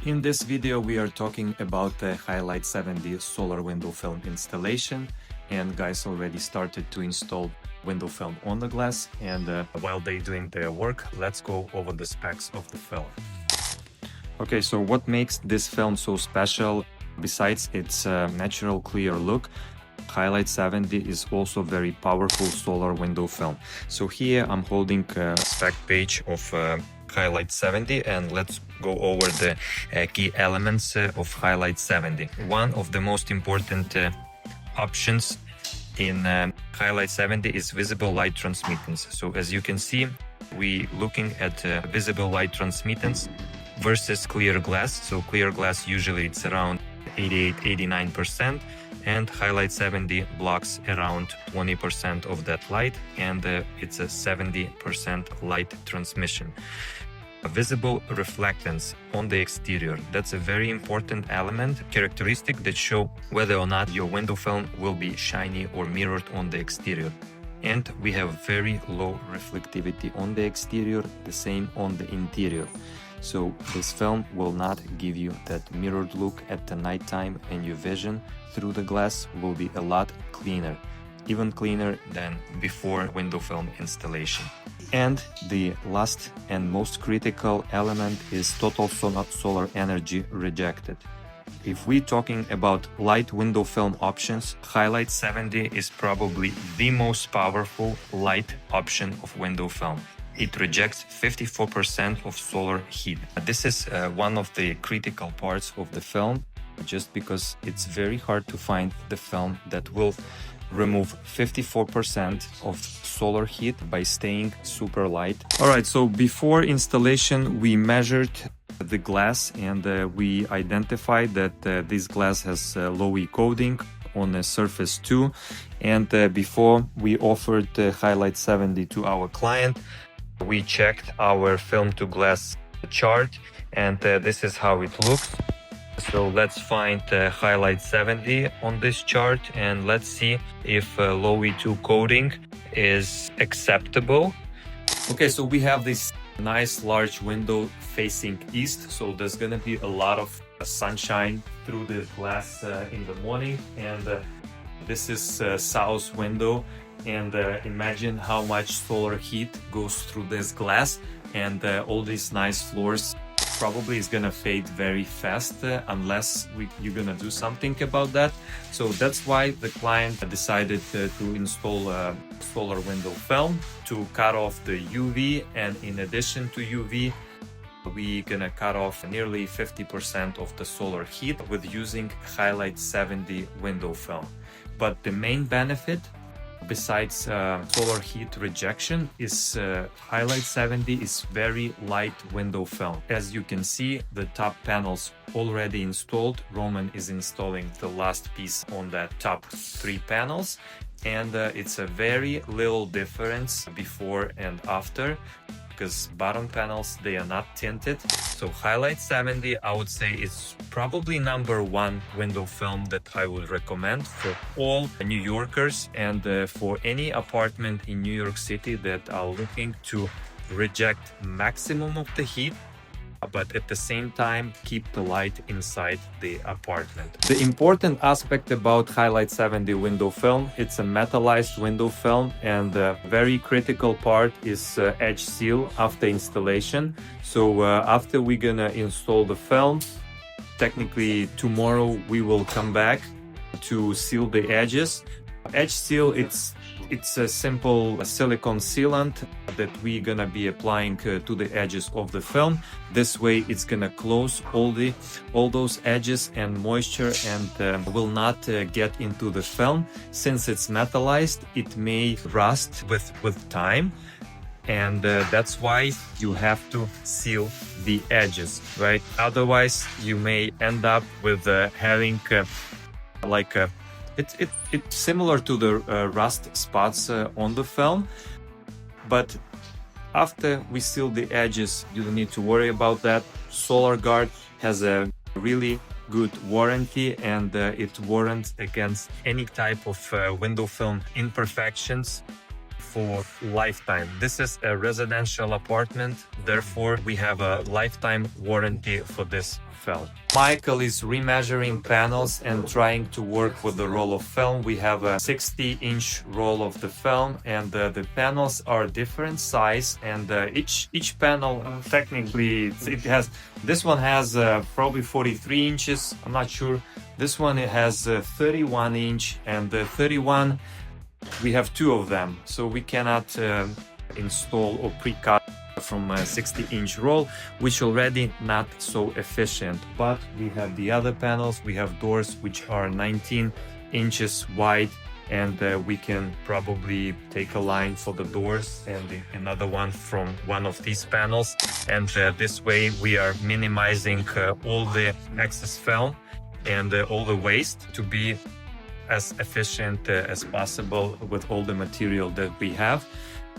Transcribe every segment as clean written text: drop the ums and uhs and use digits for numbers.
In this video, we are talking about the HiLite 70 solar window film installation, and guys already started to install window film on the glass. And while they're doing their work, let's go over the specs of the film. Okay, so what makes this film so special? Besides its natural clear look, HiLite 70 is also very powerful solar window film. So here I'm holding a spec page of HiLite 70, and let's go over the key elements of HiLite 70. One of the most important options in HiLite 70 is visible light transmittance. So as you can see, we looking at visible light transmittance versus clear glass. So clear glass usually it's around 88-89%, and HiLite 70 blocks around 20% of that light, and it's a 70% light transmission. A visible reflectance on the exterior, that's a very important element, characteristic that show whether or not your window film will be shiny or mirrored on the exterior. And we have very low reflectivity on the exterior, the same on the interior. So this film will not give you that mirrored look at the nighttime, and your vision through the glass will be a lot cleaner, even cleaner than before window film installation. And the last and most critical element is total solar energy rejected. If we're talking about light window film options, HiLite 70 is probably the most powerful light option of window film. It rejects 54% of solar heat. This is one of the critical parts of the film, just because it's very hard to find the film that will remove 54% of solar heat by staying super light. Alright, so before installation we measured the glass, and we identified that this glass has low E coating on the surface 2, and before we offered HiLite 70 to our client, we checked our film to glass chart, and this is how it looks. So let's find HiLite 70 on this chart, and let's see if low E2 coating is acceptable. Okay, so we have this nice large window facing east, so there's gonna be a lot of sunshine through the glass in the morning, and this is south window, and imagine how much solar heat goes through this glass, and all these nice floors probably is gonna fade very fast unless you're gonna do something about that. So that's why the client decided to install a solar window film to cut off the UV, and in addition to UV, we're gonna cut off nearly 50% of the solar heat with using HiLite 70 window film. But the main benefit besides solar heat rejection is HiLite 70 is very light window film. As you can see, the top panels already installed. Roman is installing the last piece on that top 3 panels, and it's a very little difference before and after, because bottom panels, they are not tinted. So HiLite 70, I would say, is probably #1 window film that I would recommend for all New Yorkers, and for any apartment in New York City that are looking to reject maximum of the heat, but at the same time keep the light inside the apartment. The important aspect about HiLite 70 window film, it's a metallized window film, and the very critical part is edge seal after installation. So after we're gonna install the film, technically tomorrow we will come back to seal the edges. Edge seal, it's a simple silicone sealant that we're gonna be applying to the edges of the film. This way it's gonna close all those edges and moisture, and will not get into the film. Since it's metallized, it may rust with time, and that's why you have to seal the edges, right? Otherwise you may end up with having like a It's similar to the rust spots on the film, but after we seal the edges, you don't need to worry about that. Solar Gard has a really good warranty, and it warrants against any type of window film imperfections for lifetime. This is a residential apartment, therefore we have a lifetime warranty for this film. Michael is remeasuring panels and trying to work with the roll of film. We have a 60-inch roll of the film, and the panels are different size, and each panel technically this one has probably 43 inches. I'm not sure. This one it has 31 inch, and the 31 we have two of them, so we cannot install or pre-cut from a 60-inch roll, which already not so efficient. But we have the other panels. We have doors which are 19 inches wide, and we can probably take a line for the doors and another one from one of these panels, and this way we are minimizing all the excess film and all the waste to be as efficient as possible with all the material that we have.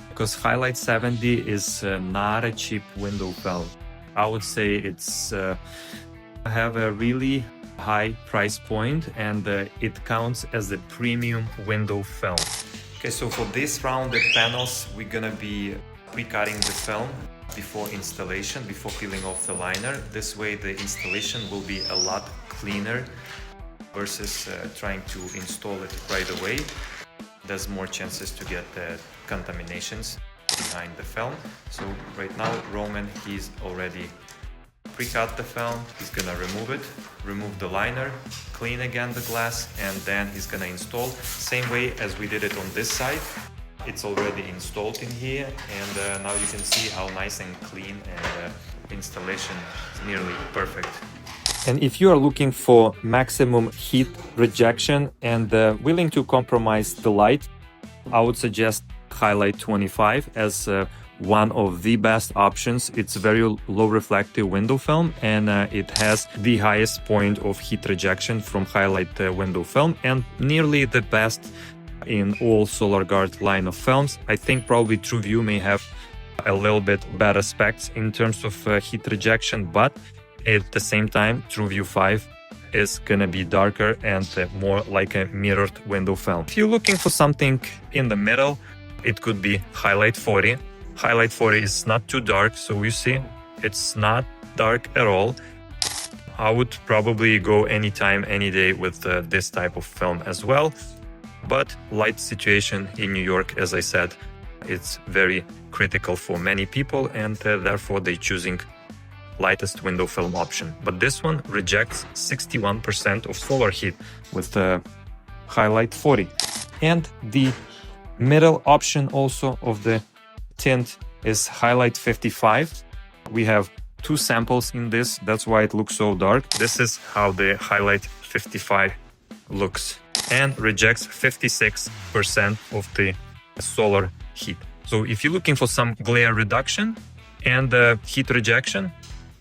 Because HiLite 70 is not a cheap window film. I would say it's have a really high price point, and it counts as a premium window film. Okay, so for this rounded panels, we're gonna be pre-cutting the film before installation, before peeling off the liner. This way the installation will be a lot cleaner versus trying to install it right away. There's more chances to get contaminations behind the film. So right now Roman, he's already pre-cut the film. He's gonna remove the liner, clean again the glass, and then he's gonna install same way as we did it on this side. It's already installed in here, and now you can see how nice and clean, and installation is nearly perfect. And if you are looking for maximum heat rejection and willing to compromise the light, I would suggest HiLite 25 as one of the best options. It's very low reflective window film, and it has the highest point of heat rejection from HiLite window film, and nearly the best in all Solar Gard line of films. I think probably TrueView may have a little bit better specs in terms of heat rejection, but at the same time, TrueView 5 is gonna be darker and more like a mirrored window film. If you're looking for something in the middle, it could be HiLite 40. HiLite 40 is not too dark, so you see, it's not dark at all. I would probably go anytime, any day with this type of film as well. But light situation in New York, as I said, it's very critical for many people, and therefore they're choosing lightest window film option. But this one rejects 61% of solar heat with the HiLite 40. And the middle option also of the tint is HiLite 55. We have two samples in this, that's why it looks so dark. This is how the HiLite 55 looks, and rejects 56% of the solar heat. So if you're looking for some glare reduction and heat rejection,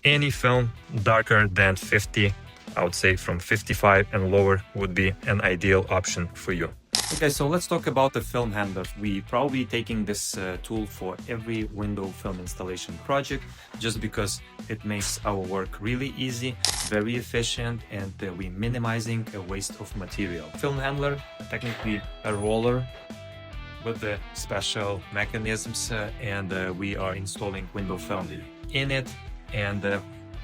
any film darker than 50, I would say from 55 and lower would be an ideal option for you. Okay, so let's talk about the film handler. We probably taking this tool for every window film installation project, just because it makes our work really easy, very efficient, and we minimizing a waste of material. Film handler, technically a roller with the special mechanisms, and we are installing window film in it, and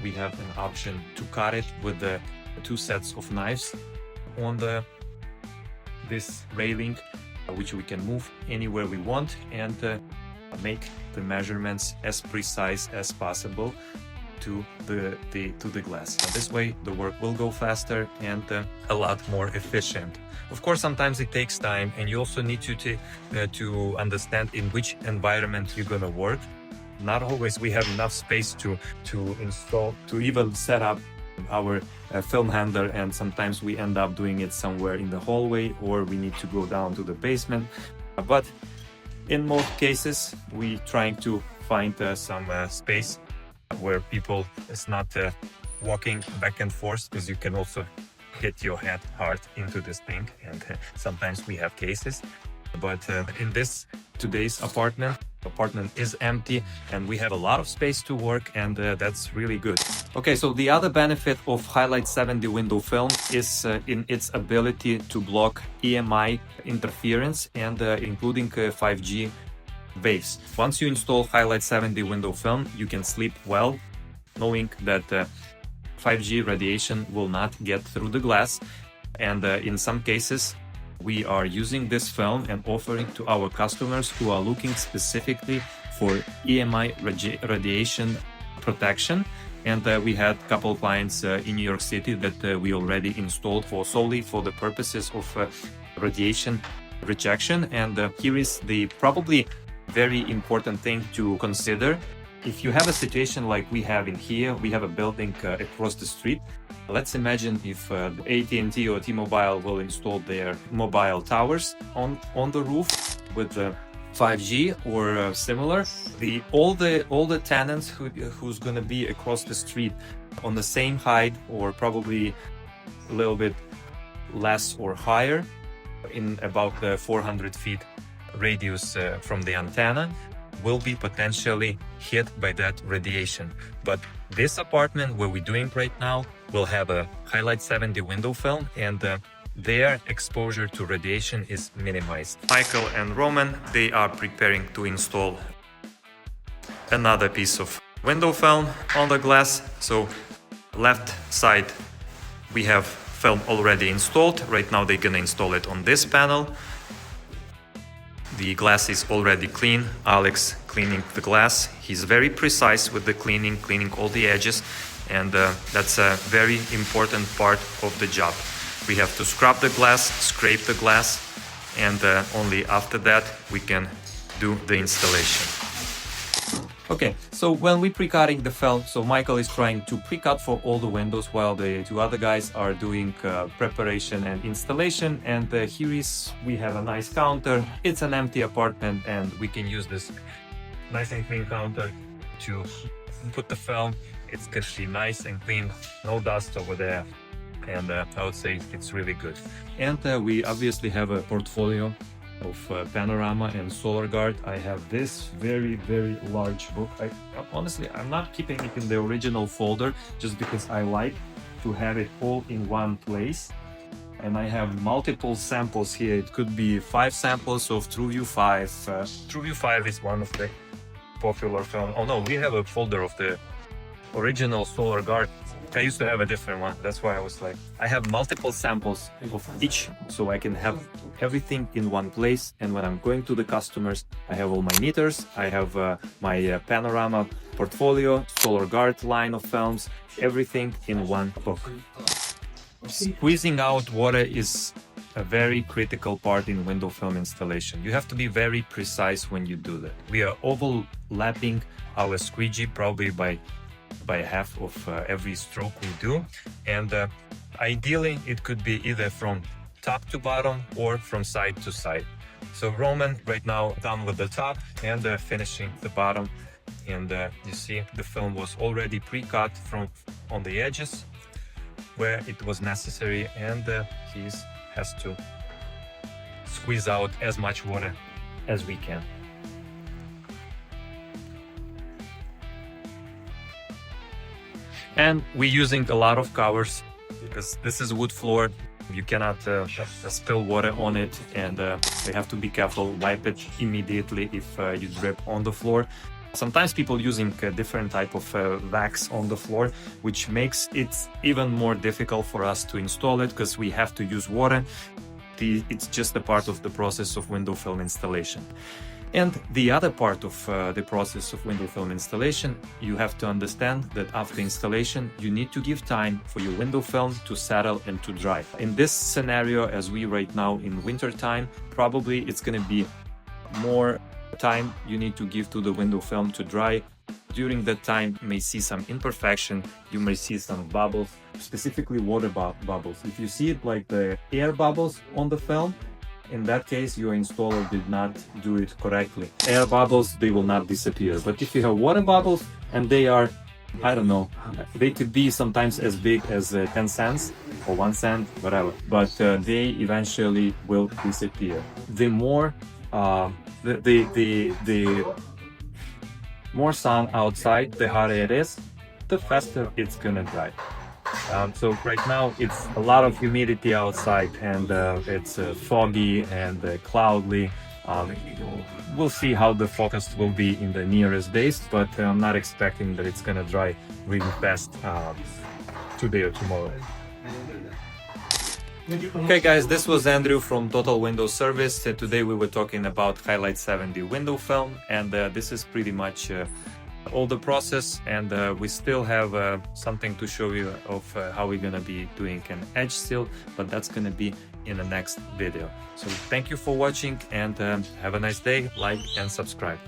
we have an option to cut it with the two sets of knives on this railing, which we can move anywhere we want, and make the measurements as precise as possible to the glass. This way the work will go faster and a lot more efficient. Of course, sometimes it takes time, and you also need to understand in which environment you're gonna work. Not always we have enough space to install, to even set up our film handler, and sometimes we end up doing it somewhere in the hallway, or we need to go down to the basement. But in most cases, we trying to find some space where people is not walking back and forth, because you can also hit your head hard into this thing, and sometimes we have cases. But in this today's apartment is empty, and we have a lot of space to work, and that's really good. Okay, so the other benefit of HiLite 70 window film is in its ability to block EMI interference, and including 5G waves. Once you install HiLite 70 window film, you can sleep well, knowing that 5G radiation will not get through the glass. And in some cases, we are using this film and offering to our customers who are looking specifically for EMI radiation protection. And we had a couple clients in New York City that we already installed solely for the purposes of radiation rejection. And here is the probably very important thing to consider. If you have a situation like we have in here, we have a building across the street. Let's imagine if AT&T or T-Mobile will install their mobile towers on the roof with 5G or similar. All the tenants who's going to be across the street on the same height or probably a little bit less or higher in about the 400 feet radius from the antenna will be potentially hit by that radiation. But this apartment where we're doing right now will have a HiLite 70 window film, and their exposure to radiation is minimized. Michael and Roman, they are preparing to install another piece of window film on the glass. So left side we have film already installed. Right now they're gonna install it on this panel. The glass is already clean. Alex cleaning the glass. He's very precise with the cleaning all the edges, and that's a very important part of the job. We have to scrub the glass, scrape the glass, and only after that we can do the installation. Okay, so when we're pre-cutting the film, so Michael is trying to pre-cut for all the windows while the two other guys are doing preparation and installation. And here we have a nice counter. It's an empty apartment and we can use this nice and clean counter to put the film. It's gonna be nice and clean, no dust over there. And I would say it's really good. And we obviously have a portfolio of Panorama and Solar Gard. I have this very large book. Honestly, I'm not keeping it in the original folder just because I like to have it all in one place. And I have multiple samples here. It could be 5 samples of TrueView 5. TrueView 5 is one of the popular film. Oh no, we have a folder of the original Solar Gard. I used to have a different one. That's why I was like, I have multiple samples of each, so I can have everything in one place. And when I'm going to the customers, I have all my meters. I have my Panorama portfolio, Solar Gard line of films, everything in one book. Squeezing out water is a very critical part in window film installation. You have to be very precise when you do that. We are overlapping our squeegee probably by half of every stroke we do, and ideally it could be either from top to bottom or from side to side. So Roman right now done with the top and finishing the bottom, and you see the film was already pre-cut from on the edges where it was necessary, and he has to squeeze out as much water as we can. And we're using a lot of covers because this is wood floor. You cannot spill water on it, and you have to be careful, wipe it immediately if you drip on the floor. Sometimes people using a different type of wax on the floor, which makes it even more difficult for us to install it because we have to use water. It's just a part of the process of window film installation. And the other part of the process of window film installation, you have to understand that after installation, you need to give time for your window film to settle and to dry. In this scenario, as we right now in winter time, probably it's going to be more time you need to give to the window film to dry. During that time, you may see some imperfection, you may see some bubbles, specifically water bubbles. If you see it like the air bubbles on the film, in that case, your installer did not do it correctly. Air bubbles, they will not disappear. But if you have water bubbles and they are, I don't know, they could be sometimes as big as 10 cents or 1 cent, whatever. But they eventually will disappear. The more the more sun outside, the hotter it is, the faster it's gonna dry. So right now it's a lot of humidity outside, and it's foggy and cloudy. We'll see how the forecast will be in the nearest days, but I'm not expecting that it's gonna dry really fast. today or tomorrow. Okay guys, this was Andrew from Total Window Service. Today we were talking about HiLite 7D window film, and this is pretty much all the process, and we still have something to show you of how we're gonna be doing an edge seal, but that's gonna be in the next video. So thank you for watching, and have a nice day, like and subscribe.